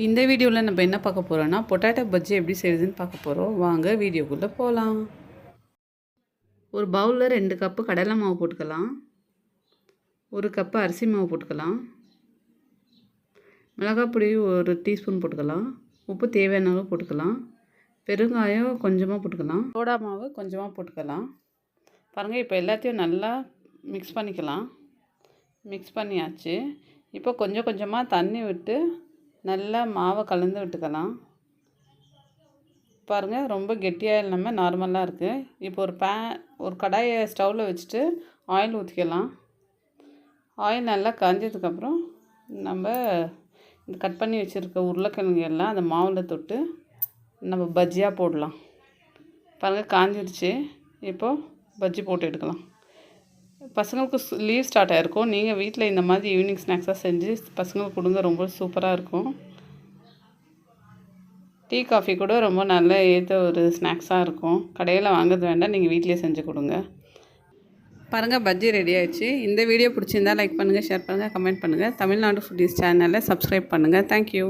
இந்த வீடியோவில் நம்ம என்ன பார்க்க போகிறோன்னா பொட்டேட்டோ பஜ்ஜி எப்படி செய்யுதுன்னு பார்க்க போகிறோம். வாங்க வீடியோக்குள்ளே போகலாம். ஒரு பவுலில் 2 கப்பு கடலை மாவு போட்டுக்கலாம். 1 கப்பு அரிசி மாவு போட்டுக்கலாம். மிளகாய் பொடி 1 டீஸ்பூன் போட்டுக்கலாம். உப்பு தேவையான அளவு போட்டுக்கலாம். பெருங்காயம் கொஞ்சமாக போட்டுக்கலாம். சோடா மாவு கொஞ்சமாக போட்டுக்கலாம். பாருங்கள், இப்போ எல்லாத்தையும் நல்லா மிக்ஸ் பண்ணிக்கலாம். மிக்ஸ் பண்ணியாச்சு. இப்போ கொஞ்சம் கொஞ்சமாக தண்ணி விட்டு நல்லா மாவை கலந்து விட்டுக்கலாம். பாருங்கள், ரொம்ப கெட்டியாக இல்லாமல் நார்மலாக இருக்குது. இப்போ ஒரு கடாயை ஸ்டவ்வில் வச்சுட்டு ஆயில் ஊற்றிக்கலாம். ஆயில் நல்லா காஞ்சதுக்கப்புறம் நம்ம இந்த கட் பண்ணி வச்சுருக்க உருளைக்கிழங்கு எல்லாம் அந்த மாவில் தொட்டு நம்ம பஜ்ஜியாக போடலாம். பாருங்கள், காஞ்சிடுச்சு. இப்போது பஜ்ஜி போட்டு எடுக்கலாம். பசங்களுக்கு லீவ் ஸ்டார்ட் ஆகிருக்கும். நீங்கள் வீட்டில் இந்த மாதிரி ஈவினிங் ஸ்நாக்ஸாக செஞ்சு பசங்களுக்கு கொடுங்க. ரொம்ப சூப்பராக இருக்கும். டீ காஃபி கூட ரொம்ப நல்ல ஏற்ற ஒரு ஸ்நாக்ஸாக இருக்கும். கடையில் வாங்குறது வேண்டாம், நீங்கள் வீட்டிலே செஞ்சு கொடுங்க. பாருங்கள், பஜ்ஜி ரெடி ஆகிடுச்சு. இந்த வீடியோ பிடிச்சிருந்தால் லைக் பண்ணுங்கள், ஷேர் பண்ணுங்கள், கமெண்ட் பண்ணுங்கள். தமிழ்நாடு ஃபுட்டீஸ் சேனலை சப்ஸ்கிரைப் பண்ணுங்கள். தேங்க்யூ.